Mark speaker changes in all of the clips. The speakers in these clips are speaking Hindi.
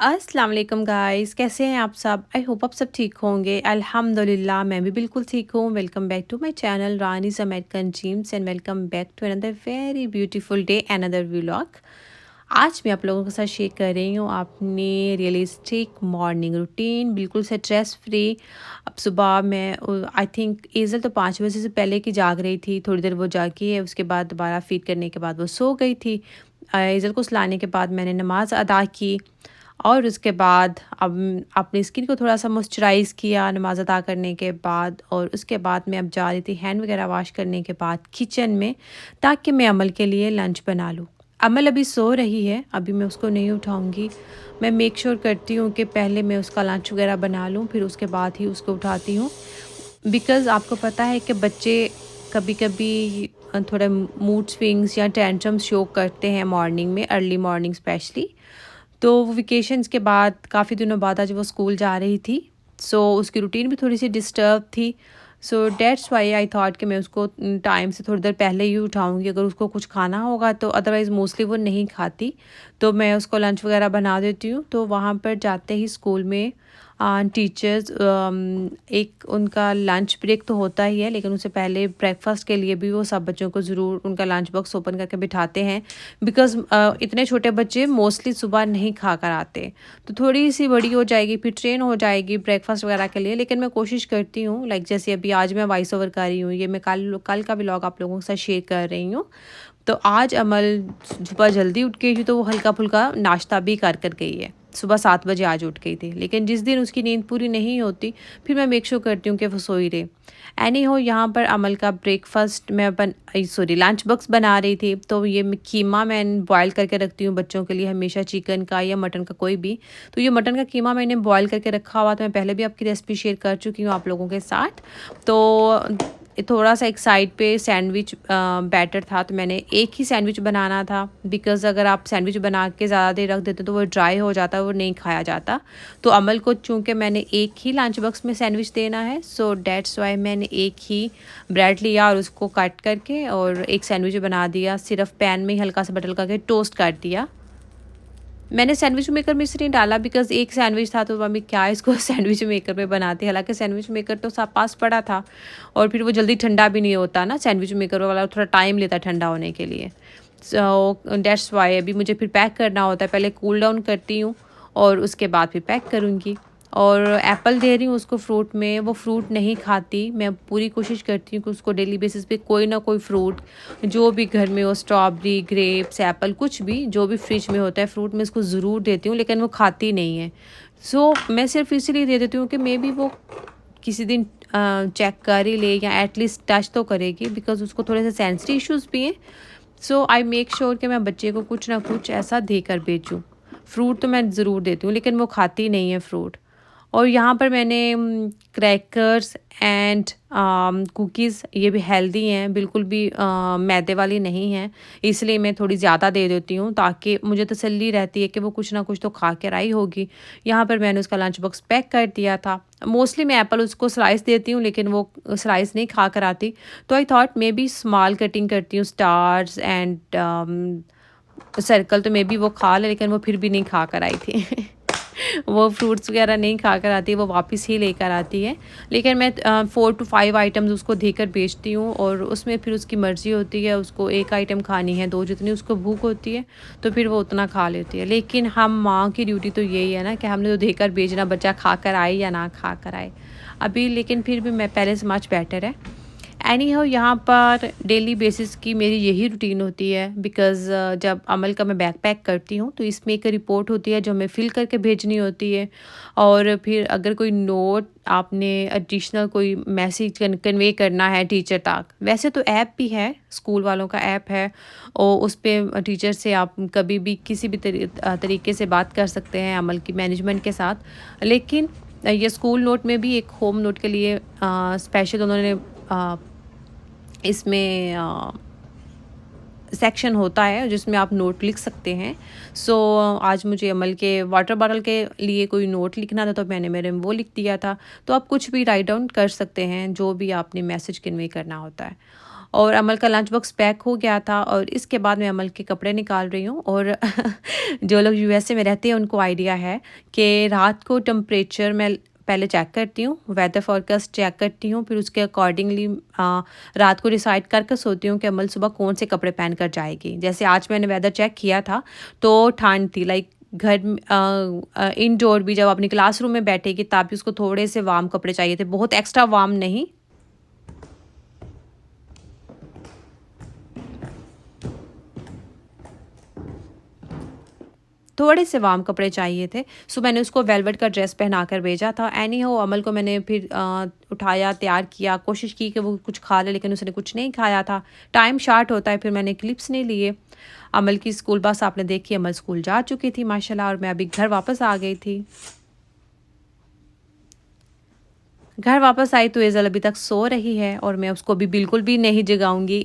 Speaker 1: अस्सलाम वालेकुम गाइस, कैसे हैं आप सब। आई होप आप सब ठीक होंगे। अल्हम्दुलिल्लाह मैं भी बिल्कुल ठीक हूँ। Welcome back to my channel Rani's American dreams and welcome back to another very beautiful day another vlog. आज मैं आप लोगों के साथ शेयर कर रही हूँ अपनी रियलिस्टिक मॉर्निंग रूटीन, बिल्कुल से स्ट्रेस फ्री। अब सुबह मैं आई थिंक ईज़ल तो 5 बजे से पहले की जाग रही थी, थोड़ी देर वो जागी है, उसके बाद दोबारा फीड करने के बाद वो सो गई थी। ईज़ल को सुलाने के बाद मैंने नमाज़ अदा की और उसके बाद अब अपनी स्किन को थोड़ा सा मॉइस्चराइज़ किया नमाज़ अदा करने के बाद। और उसके बाद मैं अब जा रही थी हैंड वगैरह वॉश करने के बाद किचन में, ताकि मैं अमल के लिए लंच बना लूँ। अमल अभी सो रही है, अभी मैं उसको नहीं उठाऊँगी। मैं मेक श्योर करती हूँ कि पहले मैं उसका लंच वगैरह बना लूँ, फिर उसके बाद ही उसको उठाती हूँ। बिकॉज़ आपको पता है कि बच्चे कभी-कभी थोड़ा मूड स्विंग्स या टेंट्रम्स शो करते हैं मॉर्निंग में, अर्ली मॉर्निंग स्पेशली। तो वो वेकेशंस के बाद काफ़ी दिनों बाद आज वो स्कूल जा रही थी, सो उसकी रूटीन भी थोड़ी सी डिस्टर्ब थी। So that's why I thought कि मैं उसको टाइम से थोड़ी देर पहले ही उठाऊंगी, अगर उसको कुछ खाना होगा तो। अदरवाइज़ मोस्टली वो नहीं खाती, तो मैं उसको लंच वगैरह बना देती हूँ। तो वहाँ पर जाते ही स्कूल में टीचर्स एक उनका लंच ब्रेक तो होता ही है, लेकिन उससे पहले ब्रेकफास्ट के लिए भी वो सब बच्चों को ज़रूर उनका लंच बॉक्स ओपन करके बिठाते हैं। बिकॉज़ इतने छोटे बच्चे मोस्टली सुबह नहीं खा कर आते, तो थोड़ी सी बड़ी हो जाएगी फिर ट्रेन हो जाएगी ब्रेकफास्ट वगैरह के लिए। लेकिन मैं कोशिश करती हूँ, लाइक जैसे अभी आज मैं वॉइस ओवर कर रही हूँ, ये मैं कल का व्लॉग आप लोगों के साथ शेयर कर रही हूँ। तो आज अमल सुबह जल्दी उठ गई थी, तो वो हल्का फुल्का नाश्ता भी कर गई है। सुबह 7 बजे आज उठ गई थी, लेकिन जिस दिन उसकी नींद पूरी नहीं होती, फिर मैं मेक श्योर करती हूँ कि वो सोई रहे। एनी हो, यहाँ पर अमल का ब्रेकफास्ट मैं लंच बॉक्स बना रही थी। तो ये कीमा मैं बॉयल करके रखती हूँ बच्चों के लिए हमेशा, चिकन का या मटन का कोई भी। तो ये मटन का कीमा मैंने बॉयल करके रखा हुआ था, मैं पहले भी आपकी रेसिपी शेयर कर चुकी हूँ आप लोगों के साथ। तो थोड़ा सा एक साइड पे सैंडविच बैटर था, तो मैंने एक ही सैंडविच बनाना था। बिकॉज़ अगर आप सैंडविच बना के ज़्यादा देर रख देते तो वो ड्राई हो जाता है, वो नहीं खाया जाता। तो अमल को चूँकि मैंने एक ही लंच बॉक्स में सैंडविच देना है, सो डेट्स वाई मैंने एक ही ब्रेड लिया और उसको कट करके और एक सैंडविच बना दिया। सिर्फ पैन में ही हल्का सा बटर लगा के टोस्ट कर दिया। मैंने सैंडविच मेकर में इसलिए डाला बिकॉज़ एक सैंडविच था, तो मम्मी क्या इसको सैंडविच मेकर में बनाती। हालाँकि सैंडविच मेकर तो पास पड़ा था, और फिर वो जल्दी ठंडा भी नहीं होता ना, सैंडविच मेकर वाला थोड़ा टाइम लेता है ठंडा होने के लिए। सो दैट्स व्हाई अभी मुझे फिर पैक करना होता है, पहले कूल डाउन करती हूँ और उसके बाद फिर पैक करूँगी। और एप्पल दे रही हूँ उसको फ्रूट में, वो फ्रूट नहीं खाती। मैं पूरी कोशिश करती हूँ कि उसको डेली बेसिस पे कोई ना कोई फ्रूट जो भी घर में हो, स्ट्रॉबेरी, ग्रेप्स, एप्पल, कुछ भी जो भी फ्रिज में होता है फ्रूट, मैं इसको ज़रूर देती हूँ, लेकिन वो खाती नहीं है। सो मैं सिर्फ इसीलिए दे देती हूँ कि मे बी वो किसी दिन चेक कर ही ले या एटलीस्ट टच तो करेगी, बिकॉज उसको थोड़े से सेंसिटिव इश्यूज़ भी हैं। सो आई मेक श्योर कि मैं बच्चे को कुछ ना कुछ ऐसा देकर भेजूँ। फ्रूट तो मैं ज़रूर देती हूँ, लेकिन वो खाती नहीं है फ्रूट। और यहाँ पर मैंने क्रैकर्स एंड कुकीज़, ये भी हेल्दी हैं, बिल्कुल भी मैदे वाली नहीं हैं, इसलिए मैं थोड़ी ज़्यादा दे देती हूँ ताकि मुझे तसल्ली रहती है कि वो कुछ ना कुछ तो खा कर आई होगी। यहाँ पर मैंने उसका लंच बॉक्स पैक कर दिया था। मोस्टली मैं एप्पल उसको स्लाइस देती हूँ, लेकिन वो स्लाइस नहीं खा कर आती। तो I thought may be small cutting करती हूँ, स्टार्स एंड सर्कल, तो मे बी वो खा ले, लेकिन वो फिर भी नहीं खा कर आई थी। वो फ्रूट्स वगैरह नहीं खाकर आती है, वो वापस ही लेकर आती है। लेकिन मैं 4 to 5 आइटम्स उसको देकर बेचती हूँ, और उसमें फिर उसकी मर्ज़ी होती है, उसको एक आइटम खानी है, 2 जितनी उसको भूख होती है, तो फिर वो उतना खा लेती है। लेकिन हम माँ की ड्यूटी तो यही है ना कि हमने तो देकर भेजना, बच्चा खा कर आए या ना खा कर आए अभी। लेकिन फिर भी मैं पहले से मच बेटर है। एनी हो, यहाँ पर डेली बेसिस की मेरी यही रूटीन होती है। बिकॉज़ जब अमल का मैं बैग पैक करती हूँ, तो इसमें एक रिपोर्ट होती है जो हमें फिल करके भेजनी होती है। और फिर अगर कोई नोट आपने एडिशनल कोई मैसेज कन्वे करना है टीचर तक, वैसे तो ऐप भी है, स्कूल वालों का ऐप है, और उस पर टीचर से आप कभी भी किसी भी तरीके से बात कर सकते हैं अमल की मैनेजमेंट के साथ। लेकिन ये स्कूल नोट में भी एक होम नोट के लिए स्पेशल उन्होंने इसमें सेक्शन होता है जिसमें आप नोट लिख सकते हैं। सो आज मुझे अमल के वाटर बॉटल के लिए कोई नोट लिखना था, तो मैंने मेरे में वो लिख दिया था। तो आप कुछ भी राइट डाउन कर सकते हैं जो भी आपने मैसेज कन्वे करना होता है। और अमल का लंच बॉक्स पैक हो गया था और इसके बाद मैं अमल के कपड़े निकाल रही हूँ। और जो लोग यूएसए में रहते हैं उनको आइडिया है कि रात को टेम्परेचर मैं पहले चेक करती हूँ, वेदर फोरकास्ट चेक करती हूँ, फिर उसके अकॉर्डिंगली रात को डिसाइड करके सोती हूँ कि अमल सुबह कौन से कपड़े पहन कर जाएगी। जैसे आज मैंने वेदर चेक किया था तो ठंड थी, लाइक घर इंडोर भी जब अपनी क्लासरूम में बैठेगी तब भी उसको थोड़े से वार्म कपड़े चाहिए थे, बहुत एक्स्ट्रा वार्म नहीं। थोड़े से वार्म कपड़े चाहिए थे। सो मैंने उसको वेलवेट का ड्रेस पहना कर भेजा था। एनी हो अमल को मैंने फिर उठाया, तैयार किया, कोशिश की कि वो कुछ खा ले लेकिन उसने कुछ नहीं खाया था। टाइम शार्ट होता है, फिर मैंने क्लिप्स नहीं लिए। अमल की स्कूल बस आपने देखी, अमल स्कूल जा चुकी थी माशाल्लाह और मैं अभी घर वापस आ गई थी। घर वापस आई तो एज़ल अभी तक सो रही है और मैं उसको भी बिल्कुल भी नहीं जगाऊंगी।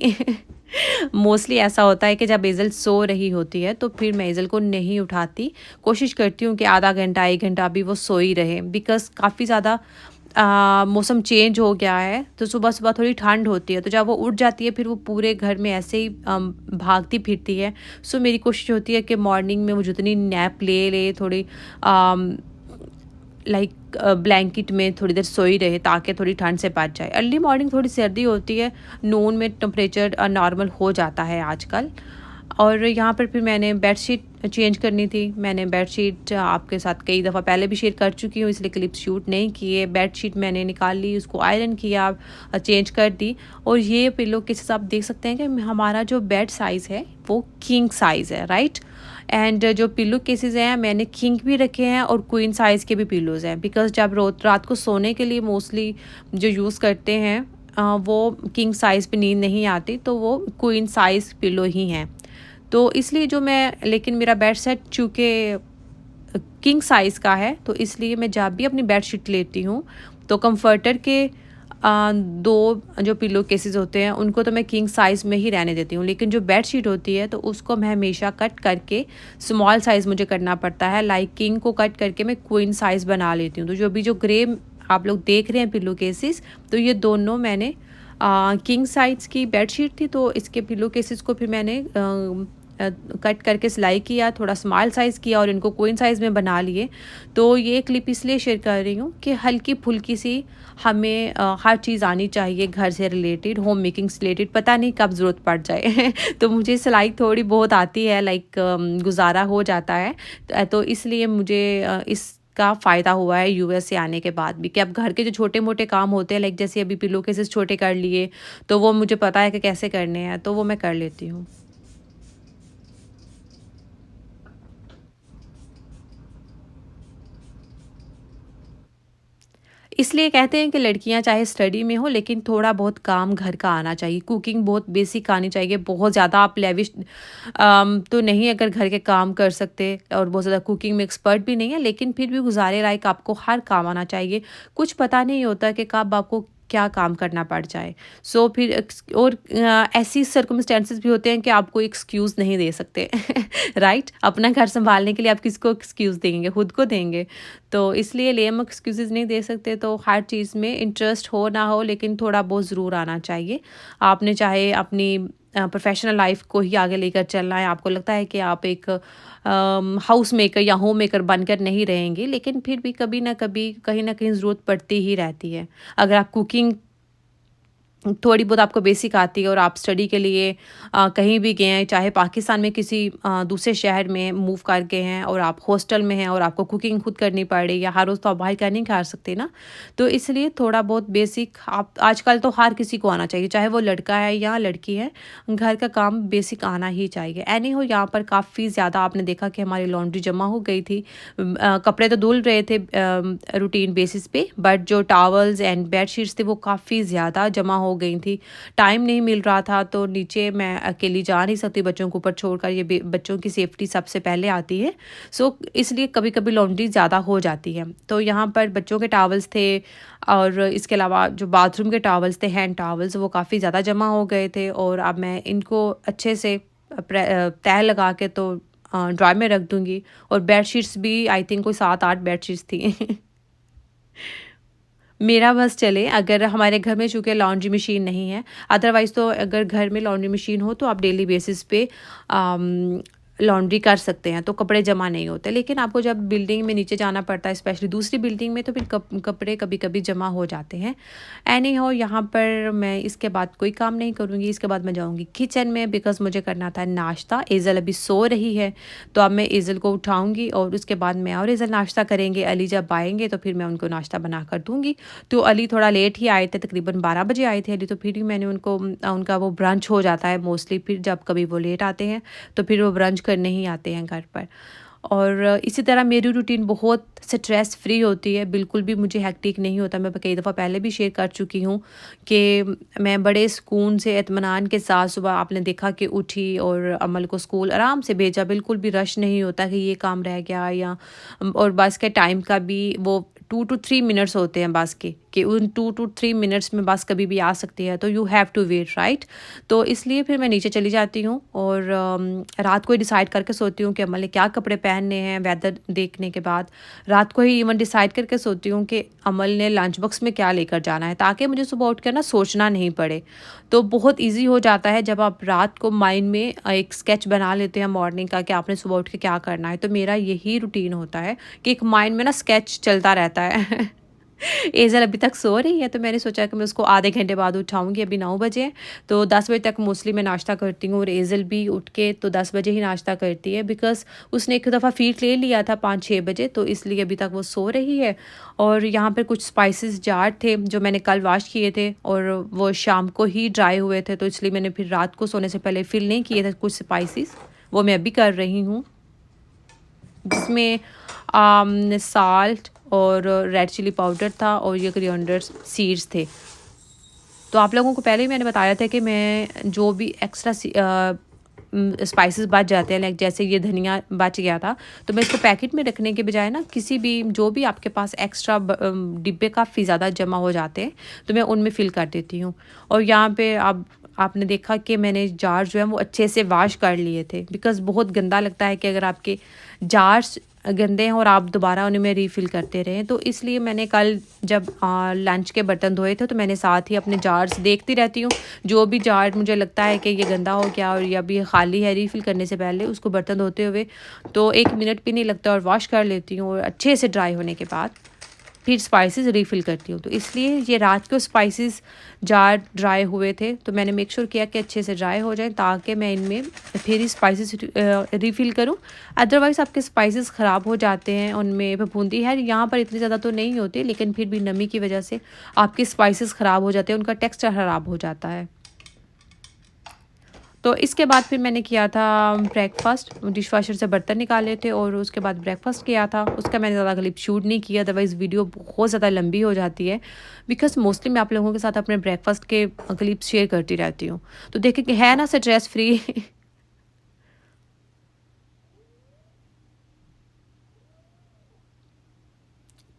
Speaker 1: मोस्टली ऐसा होता है कि जब एज़ल सो रही होती है तो फिर मैं एज़ल को नहीं उठाती। कोशिश करती हूँ कि आधा घंटा 1 घंटा भी वो सोई रहे, बिकॉज़ काफ़ी ज़्यादा मौसम चेंज हो गया है तो सुबह-सुबह थोड़ी ठंड होती है, तो जब वो उठ जाती है फिर वो पूरे घर में ऐसे ही भागती फिरती है। सो मेरी कोशिश होती है कि मॉर्निंग में वो जितनी नैप ले ले थोड़ी अम लाइक ब्लैंकेट में थोड़ी देर सोई रहे ताकि थोड़ी ठंड से बच जाए। अर्ली मॉर्निंग थोड़ी सर्दी होती है, नून में टेम्परेचर नॉर्मल हो जाता है आजकल। और यहाँ पर फिर मैंने बेडशीट चेंज करनी थी। मैंने बेडशीट आपके साथ कई दफ़ा पहले भी शेयर कर चुकी हूँ, इसलिए क्लिप शूट नहीं किए। बेडशीट मैंने निकाल ली, उसको आयरन किया, चेंज कर दी। और ये पिलो के हिसाब देख सकते हैं कि हमारा जो बेड साइज़ है वो किंग साइज़ है, राइट। एंड जो पिल्लो केसेस हैं मैंने किंग भी रखे हैं और क्वीन साइज़ के भी पिल्लोज़ हैं, बिकॉज़ जब रात को सोने के लिए मोस्टली जो यूज़ करते हैं वो किंग साइज़ पे नींद नहीं आती तो वो क्वीन साइज़ पिल्लो ही हैं। तो इसलिए जो मैं लेकिन मेरा बेड सेट चूँकि किंग साइज़ का है तो इसलिए मैं जब भी अपनी बेडशीट लेती हूँ तो कम्फर्टर के 2 जो पिलो केसेस होते हैं उनको तो मैं किंग साइज़ में ही रहने देती हूँ, लेकिन जो बेडशीट होती है तो उसको मैं हमेशा कट करके स्मॉल साइज़ मुझे करना पड़ता है। लाइक किंग को कट करके मैं क्वीन साइज़ बना लेती हूँ। तो जो ग्रे आप लोग देख रहे हैं पिलो केसेस, तो ये दोनों मैंने किंग साइज़ की बेडशीट थी, तो इसके पिलो केसेस को फिर मैंने कट करके सिलाई किया, थोड़ा स्मॉल साइज़ किया और इनको क्वीन साइज़ में बना लिए। तो ये क्लिप इसलिए शेयर कर रही हूँ कि हल्की-फुल्की सी हमें हर चीज़ आनी चाहिए घर से रिलेटेड, होम मेकिंग से रिलेटेड, पता नहीं कब ज़रूरत पड़ जाए। तो मुझे सिलाई थोड़ी बहुत आती है, लाइक गुज़ारा हो जाता है। तो इसलिए मुझे इसका फ़ायदा हुआ है यूएस से आने के बाद भी कि अब घर के जो छोटे-मोटे काम होते हैं, लाइक जैसे अभी पिलो केसेस छोटे कर लिए, तो वो मुझे पता है कि कैसे करने हैं, तो वो मैं कर लेती हूँ। इसलिए कहते हैं कि लड़कियां चाहे स्टडी में हो लेकिन थोड़ा बहुत काम घर का आना चाहिए। कुकिंग बहुत बेसिक आनी चाहिए। बहुत ज़्यादा आप लेविश तो नहीं अगर घर के काम कर सकते और बहुत ज़्यादा कुकिंग में एक्सपर्ट भी नहीं है, लेकिन फिर भी गुजारे लायक आपको हर काम आना चाहिए। कुछ पता नहीं होता कि कब आपको क्या काम करना पड़ जाए। सो फिर और ऐसी सर्कमस्टेंसेस भी होते हैं कि आपको एक्सक्यूज़ नहीं दे सकते। राइट, अपना घर संभालने के लिए आप किसको एक्सक्यूज़ देंगे? खुद को देंगे। तो इसलिए लेम एक्सक्यूज़ेज़ नहीं दे सकते, तो हर चीज़ में इंटरेस्ट हो ना हो लेकिन थोड़ा बहुत ज़रूर आना चाहिए। आपने चाहे अपनी प्रोफ़ेशनल लाइफ़ को ही आगे लेकर चलना है, आपको लगता है कि आप एक हाउस मेकर या होम मेकर बनकर नहीं रहेंगे, लेकिन फिर भी कभी न कभी, कहीं न कहीं ज़रूरत पड़ती ही रहती है। अगर आप कुकिंग थोड़ी बहुत आपको बेसिक आती है और आप स्टडी के लिए कहीं भी गए हैं, चाहे पाकिस्तान में किसी दूसरे शहर में मूव कर गए हैं और आप हॉस्टल में हैं और आपको कुकिंग खुद करनी पड़ रही है, हर रोज़ तो आप बाहर का नहीं खा सकते ना। तो इसलिए थोड़ा बहुत बेसिक आप आजकल तो हर किसी को आना चाहिए, चाहे वो लड़का है या लड़की है, घर का काम बेसिक आना ही चाहिए। एनी हो यहाँ पर काफ़ी ज़्यादा आपने देखा कि हमारी लॉन्ड्री जमा हो गई थी। कपड़े तो धुल रहे थे रूटीन बेसिस पे, बट जो टॉवल्स एंड बेडशीट्स थे वो काफ़ी ज़्यादा जमा हो गई थी। टाइम नहीं मिल रहा था तो नीचे मैं अकेली जा नहीं सकती बच्चों को ऊपर छोड़कर, ये बच्चों की सेफ्टी सबसे पहले आती है। सो इसलिए कभी-कभी लॉन्ड्री ज़्यादा हो जाती है। तो यहाँ पर बच्चों के टॉवल्स थे और इसके अलावा जो बाथरूम के टॉवल्स थे, हैंड टॉवल्स, वो काफ़ी ज़्यादा जमा हो गए थे और अब मैं इनको अच्छे से तह लगा के तो ड्रॉयर में रख दूँगी। और बेडशीट्स भी आई थिंक कोई 7-8 बेडशीट्स थी। मेरा बस चले अगर हमारे घर में चूँकि लॉन्ड्री मशीन नहीं है, अदरवाइज़ तो अगर घर में लॉन्ड्री मशीन हो तो आप डेली बेसिस पे लॉन्ड्री कर सकते हैं, तो कपड़े जमा नहीं होते। लेकिन आपको जब बिल्डिंग में नीचे जाना पड़ता है, स्पेशली दूसरी बिल्डिंग में, तो फिर कपड़े कभी-कभी जमा हो जाते हैं। एनी हाउ यहाँ पर मैं इसके बाद कोई काम नहीं करूँगी, इसके बाद मैं जाऊँगी किचन में बिकॉज़ मुझे करना था नाश्ता। ईज़ल अभी सो रही है, तो अब मैं ईज़ल को उठाऊँगी और उसके बाद मैं और ईज़ल नाश्ता करेंगे। अली जब आएँगे तो फिर मैं उनको नाश्ता बना कर दूँगी। तो अली थोड़ा लेट ही आए थे, तकरीबन 12 बजे आए थे अली, तो फिर ही मैंने उनको उनका वो ब्रंच हो जाता है मोस्टली, फिर जब कभी वो लेट आते हैं तो फिर वो ब्रंच करने ही आते हैं घर पर। और इसी तरह मेरी रूटीन बहुत स्ट्रेस फ्री होती है, बिल्कुल भी मुझे हेक्टिक नहीं होता। मैं कई दफ़ा पहले भी शेयर कर चुकी हूँ कि मैं बड़े सुकून से इत्मीनान के साथ सुबह आपने देखा कि उठी और अमल को स्कूल आराम से भेजा, बिल्कुल भी रश नहीं होता कि ये काम रह गया या और बस के टाइम का भी वो 2 to 3 मिनट्स होते हैं बस के, कि उन 2 to 3 मिनट्स में बस कभी भी आ सकती है, तो you have to wait right. तो इसलिए फिर मैं नीचे चली जाती हूँ और रात को ही डिसाइड करके सोती हूँ कि अमल ने क्या कपड़े पहनने हैं, वेदर देखने के बाद रात को ही इवन डिसाइड करके सोती हूँ कि अमल ने लंच बॉक्स में क्या लेकर जाना है, ताकि मुझे सुबह उठ कर ना सोचना नहीं पड़े। तो बहुत ईजी हो जाता है जब आप रात को माइंड में एक स्केच बना लेते हैं मॉर्निंग का कि आपने सुबह उठ के क्या करना है। तो मेरा यही रूटीन होता है कि एक माइंड में ना स्केच चलता रहता है। एज़ल अभी तक सो रही है, तो मैंने सोचा कि मैं उसको आधे घंटे बाद उठाऊँगी। अभी 9 बजे हैं, तो 10 बजे तक मोस्टली मैं नाश्ता करती हूँ और एज़ल भी उठ के तो 10 बजे ही नाश्ता करती है, बिकॉज़ उसने एक दफ़ा फ़ीड ले लिया था 5-6 बजे, तो इसलिए अभी तक वो सो रही है। और यहाँ पे कुछ स्पाइसेस जार थे जो मैंने कल वॉश किए थे और वो शाम को ही ड्राई हुए थे, तो इसलिए मैंने फिर रात को सोने से पहले फ़िल नहीं किए थे कुछ स्पाइसेस, वो मैं अभी कर रही हूँ। जिसमें साल्ट और रेड चिली पाउडर था और ये कोरिएंडर सीड्स थे। तो आप लोगों को पहले ही मैंने बताया था कि मैं जो भी एक्स्ट्रा स्पाइसेस बच जाते हैं, लाइक जैसे ये धनिया बच गया था, तो मैं इसको पैकेट में रखने के बजाय ना किसी भी जो भी आपके पास एक्स्ट्रा डिब्बे काफ़ी ज़्यादा जमा हो जाते हैं, तो मैं उनमें फ़िल कर देती हूँ। और यहाँ पे अब आपने देखा कि मैंने जार जो है वो अच्छे से वॉश कर लिए थे, बिकॉज़ बहुत गंदा लगता है कि अगर आपके जार्स गंदे हैं और आप दोबारा उन्हें में रीफ़िल करते रहें। तो इसलिए मैंने कल जब लंच के बर्तन धोए थे, तो मैंने साथ ही अपने जार्स देखती रहती हूँ, जो भी जार मुझे लगता है कि ये गंदा हो गया और या भी खाली है, रीफ़िल करने से पहले उसको बर्तन धोते हुए तो 1 मिनट भी नहीं लगता और वॉश कर लेती हूँ, और अच्छे से ड्राई होने के बाद फिर स्पाइसेस रीफ़िल करती हूँ। तो इसलिए ये रात को स्पाइसेस जार ड्राई हुए थे, तो मैंने मेक श्योर किया कि अच्छे से ड्राई हो जाएँ, ताकि मैं इनमें फिर ही स्पाइसेस रीफ़िल करूँ। अदरवाइज़ आपके स्पाइसेस ख़राब हो जाते हैं, उनमें फफूंदी है यहाँ पर इतनी ज़्यादा तो नहीं होती, लेकिन फिर भी नमी की वजह से आपके स्पाइसेस ख़राब हो जाते हैं, उनका टेक्सचर ख़राब हो जाता है। तो इसके बाद फिर मैंने किया था ब्रेकफ़ास्ट, डिशवॉशर से बर्तन निकाले थे और उसके बाद ब्रेकफ़ास्ट किया था। उसका मैंने ज़्यादा क्लिप शूट नहीं किया, अदरवाइज़ वीडियो बहुत ज़्यादा लंबी हो जाती है, बिकॉज़ मोस्टली मैं आप लोगों के साथ अपने ब्रेकफ़ास्ट के क्लिप्स शेयर करती रहती हूँ। तो देखिए कि है ना स्ट्रेस फ्री।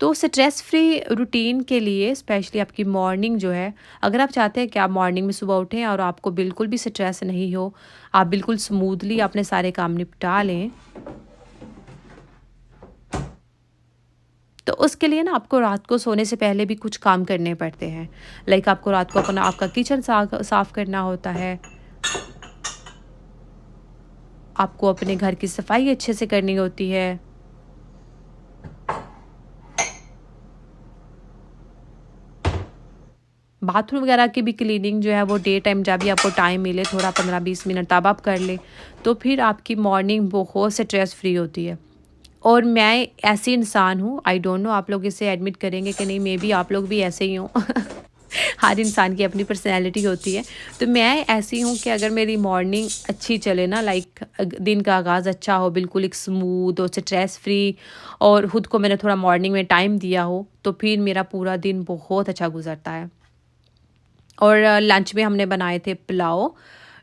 Speaker 1: तो स्ट्रेस फ्री रूटीन के लिए स्पेशली आपकी मॉर्निंग जो है, अगर आप चाहते हैं कि आप मॉर्निंग में सुबह उठें और आपको बिल्कुल भी स्ट्रेस नहीं हो, आप बिल्कुल स्मूथली अपने सारे काम निपटा लें, तो उसके लिए ना आपको रात को सोने से पहले भी कुछ काम करने पड़ते हैं। लाइक आपको रात को अपना आपका किचन साफ़ करना होता है, आपको अपने घर की सफाई अच्छे से करनी होती है। बाथरूम वगैरह की भी क्लीनिंग जो है वो डे टाइम जब भी आपको टाइम मिले थोड़ा 15-20 मिनट तब आप कर लें, तो फिर आपकी मॉर्निंग बहुत स्ट्रेस फ्री होती है। और मैं ऐसी इंसान हूँ, आई डोंट नो आप लोग इसे एडमिट करेंगे कि नहीं, मे बी आप लोग भी ऐसे ही हों। हर इंसान की अपनी पर्सनैलिटी होती है। तो मैं ऐसी हूँ कि अगर मेरी मॉर्निंग अच्छी चले ना, लाइक दिन का आगाज़ अच्छा हो, बिल्कुल एक स्मूथ और स्ट्रेस फ्री, और खुद को मैंने थोड़ा मॉर्निंग में टाइम दिया हो, तो फिर मेरा पूरा दिन बहुत अच्छा गुजरता है। और लंच में हमने बनाए थे पुलाव।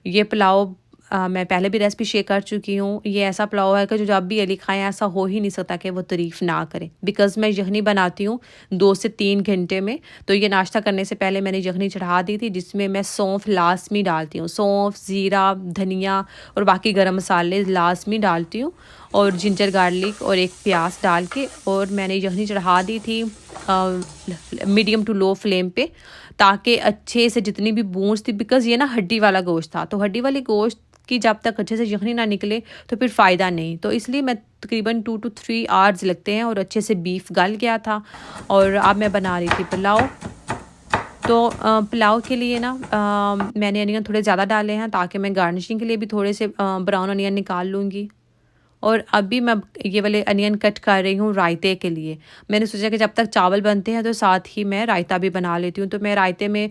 Speaker 1: ये पुलाव मैं पहले भी रेसिपी शेयर कर चुकी हूँ। ये ऐसा पुलाव है कि जो जब भी अली खाएँ ऐसा हो ही नहीं सकता कि वो तारीफ़ ना करें, बिकॉज़ मैं यखनी बनाती हूँ 2 से 3 घंटे में। तो ये नाश्ता करने से पहले मैंने यखनी चढ़ा दी थी, जिसमें मैं सौंफ लाज़मी डालती हूँ। सौंफ, ज़ीरा, धनिया और बाकी गरम मसाले लाज़मी डालती हूँ, और जिंजर गार्लिक और एक प्याज डाल के, और मैंने यखनी चढ़ा दी थी। मीडियम टू लो फ्लेम पे, ताकि अच्छे से जितनी भी बूंस थी, बिकॉज़ ये ना हड्डी वाला गोश्त था, तो हड्डी वाली गोश्त कि जब तक अच्छे से यखनी ना निकले तो फिर फ़ायदा नहीं। तो इसलिए मैं तकरीबन 2 to 3 आवर्स लगते हैं और अच्छे से बीफ गल गया था। और अब मैं बना रही थी पुलाव। तो पुलाव के लिए ना मैंने अनियन थोड़े ज़्यादा डाले हैं, ताकि मैं गार्निशिंग के लिए भी थोड़े से ब्राउन अनियन निकाल लूँगी। और अभी मैं ये वाले अनियन कट कर रही हूँ रायते के लिए। मैंने सोचा कि जब तक चावल बनते हैं तो साथ ही मैं रायता भी बना लेती हूँ। तो मैं रायते में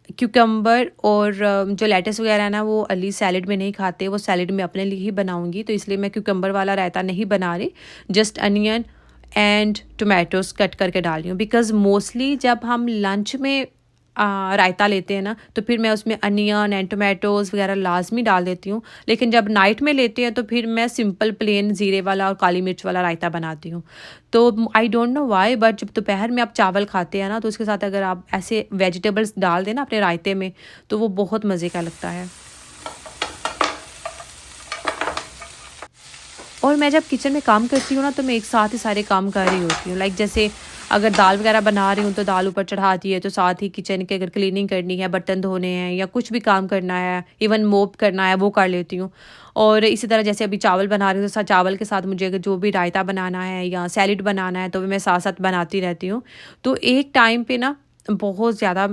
Speaker 1: क्यूकम्बर और जो लेटस वगैरह है ना, वो अली सैलेड में नहीं खाते, वो सैलेड में अपने लिए ही बनाऊंगी, तो इसलिए मैं क्यूकम्बर वाला रायता नहीं बना रही, just onion and tomatoes cut करके डाल रही हूँ। बिकॉज़ मोस्टली जब हम लंच में रायता लेते हैं ना, तो फिर मैं उसमें अनियन एंड टोमेटोज़ वगैरह लाजमी डाल देती हूँ। लेकिन जब नाइट में लेते हैं तो फिर मैं सिंपल प्लेन ज़ीरे वाला और काली मिर्च वाला रायता बनाती हूँ। तो I don't know why, but जब दोपहर में आप चावल खाते हैं ना, तो उसके साथ अगर आप ऐसे वेजिटेबल्स डाल दें ना अपने रायते में, तो वो बहुत मज़े का लगता है। और मैं जब किचन में काम करती हूँ ना, तो मैं एक साथ ही सारे काम कर रही होती हूँ। लाइक जैसे अगर दाल वगैरह बना रही हूँ तो दाल ऊपर चढ़ाती है, तो साथ ही किचन के अगर क्लीनिंग करनी है, बर्तन धोने हैं या कुछ भी काम करना है, इवन मोप करना है, वो कर लेती हूँ। और इसी तरह जैसे अभी चावल बना रही हूँ, तो चावल के साथ मुझे अगर जो भी रायता बनाना है या सैलेड बनाना है, तो भी मैं साथ साथ बनाती रहती हूँ। तो एक टाइम पे ना बहुत ज़्यादा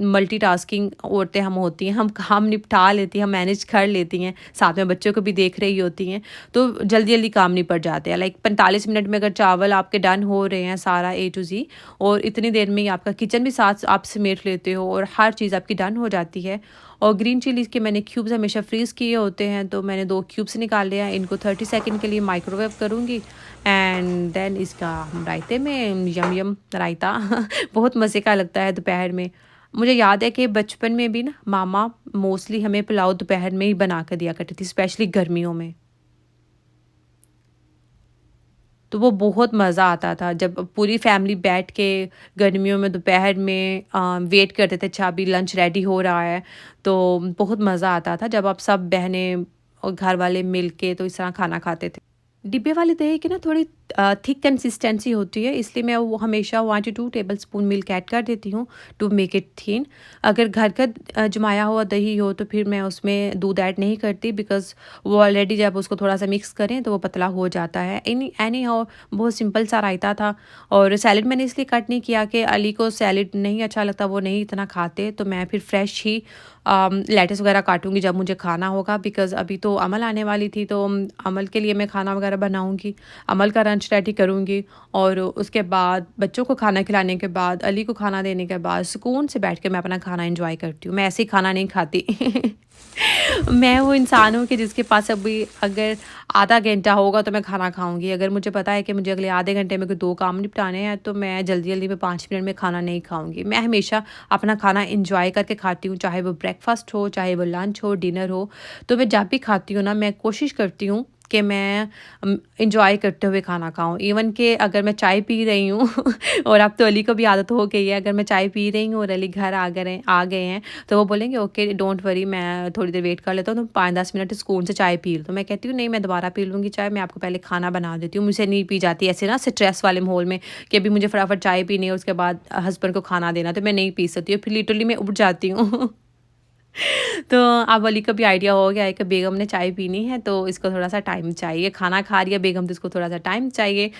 Speaker 1: मल्टीटास्किंग औरतें हम होती हैं, हम काम निपटा लेती हैं, हम मैनेज कर लेती हैं, साथ में बच्चों को भी देख रही होती हैं, तो जल्दी जल्दी काम निपट जाते हैं। लाइक 45 मिनट में अगर चावल आपके डन हो रहे हैं सारा ए टू जी, और इतनी देर में ही आपका किचन भी साथ आप समेट लेते हो और हर चीज़ आपकी डन हो जाती है। और ग्रीन चिलीज़ के मैंने क्यूब्स हमेशा फ्रीज़ किए होते हैं, तो मैंने 2 क्यूब्स निकाल लिया। इनको 30 सेकंड के लिए माइक्रोवेव करूँगी एंड देन इसका हम रायते में यम यम रायता बहुत मज़े का लगता है दोपहर में। मुझे याद है कि बचपन में भी ना मामा मोस्टली हमें पुलाव दोपहर में ही बना कर दिया करती थी, स्पेशली गर्मियों में। तो वो बहुत मज़ा आता था जब पूरी फैमिली बैठ के गर्मियों में दोपहर में वेट करते थे, अच्छा अभी लंच रेडी हो रहा है। तो बहुत मज़ा आता था जब आप सब बहनें और घर वाले मिल के तो इस तरह खाना खाते थे। डिब्बे वाले दही की ना थोड़ी थिक कंसिस्टेंसी होती है, इसलिए मैं वो हमेशा 1 to 2 टेबलस्पून मिल्क ऐड कर देती हूँ टू मेक इट थिन। अगर घर का जमाया हुआ दही हो तो फिर मैं उसमें दूध ऐड नहीं करती, बिकॉज़ वो ऑलरेडी जब उसको थोड़ा सा मिक्स करें तो वो पतला हो जाता है। एनी हाउ बहुत सिंपल सा रायता था। और सैलेड मैंने इसलिए कट नहीं किया कि अली को सैलेड नहीं अच्छा लगता, वो नहीं इतना खाते, तो मैं फिर फ्रेश ही लेट्स वगैरह काटूँगी जब मुझे खाना होगा। बिकॉज़ अभी तो अमल आने वाली थी, तो अमल के लिए मैं खाना वगैरह बनाऊँगी, अमल का लंच रेडी करूँगी, और उसके बाद बच्चों को खाना खिलाने के बाद, अली को खाना देने के बाद सुकून से बैठ के मैं अपना खाना एंजॉय करती हूँ। मैं ऐसे ही खाना नहीं खाती। मैं वो इंसान हूँ कि जिसके पास अभी अगर आधा घंटा होगा तो मैं खाना खाऊँगी। अगर मुझे पता है कि मुझे अगले आधे घंटे में कोई 2 काम निपटाने हैं, तो मैं जल्दी-जल्दी में 5 मिनट में खाना नहीं खाऊँगी। मैं हमेशा अपना खाना एन्जॉय करके खाती हूँ, चाहे वो ब्रेकफ़ास्ट हो, चाहे वो लंच हो, डिनर हो। तो मैं जब भी खाती हूँ ना, मैं कोशिश करती हूँ कि मैं एन्जॉय करते हुए खाना खाऊँ। इवन कि अगर मैं चाय पी रही हूँ और अब तो अली को भी आदत हो गई है, अगर मैं चाय पी रही हूँ और अली घर आ गए हैं, तो वो बोलेंगे ओके डोंट वरी, मैं थोड़ी देर वेट कर लेता हूँ, तुम 5-10 मिनट सुकून से चाय पी लो। तो मैं कहती हूँ नहीं, मैं दोबारा पी लूँगी चाय, मैं आपको पहले खाना बना देती हूँ। मुझसे नहीं पी जाती ऐसे ना स्ट्रेस वाले माहौल में कि अभी मुझे फटाफट चाय पीनी है, उसके बाद हस्बैंड को खाना देना, तो मैं नहीं पी सकती हूँ, फिर लिटरली मैं उठ जाती हूँ। तो अब अली को भी आइडिया हो गया है कि बेगम ने चाय पीनी है, तो इसको थोड़ा-सा टाइम चाहिए। खाना खा रही है बेगम, तो इसको थोड़ा-सा टाइम चाहिए।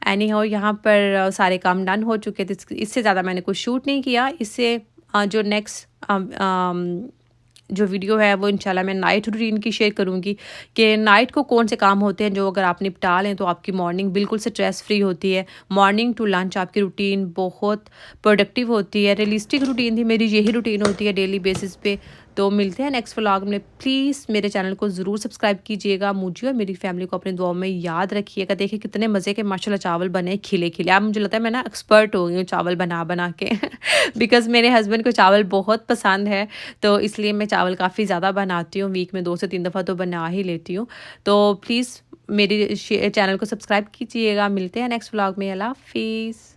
Speaker 1: एनी हाउ यहाँ पर सारे काम डन हो चुके थे। इससे ज़्यादा मैंने कुछ शूट नहीं किया। इससे जो नेक्स्ट जो वीडियो है वो इंशाल्लाह मैं नाइट रूटीन की शेयर करूँगी कि नाइट को कौन से काम होते हैं जो अगर आप निपटा लें तो आपकी मॉर्निंग बिल्कुल स्ट्रेस फ्री होती है। मॉर्निंग टू लंच आपकी रूटीन बहुत प्रोडक्टिव होती है। रियलिस्टिक रूटीन थी मेरी, यही रूटीन होती है डेली बेसिस पे। तो मिलते हैं नेक्स्ट व्लॉग में। प्लीज़ मेरे चैनल को ज़रूर सब्सक्राइब कीजिएगा। मुझे और मेरी फैमिली को अपने दुआओं में याद रखिएगा। देखिए कितने मज़े के माशाल्लाह चावल बने खिले-खिले। अब मुझे लगता है मैं ना एक्सपर्ट हो गई हूँ चावल बना-बना के बिकॉज़ मेरे हस्बैंड को चावल बहुत पसंद है, तो इसलिए मैं चावल काफ़ी ज़्यादा बनाती हूँ। वीक में 2 से 3 दफ़ा तो बना ही लेती हूँ। तो प्लीज़ मेरी चैनल को सब्सक्राइब कीजिएगा। मिलते हैं नेक्स्ट व्लॉग में। अल्लाह हाफ़िज़।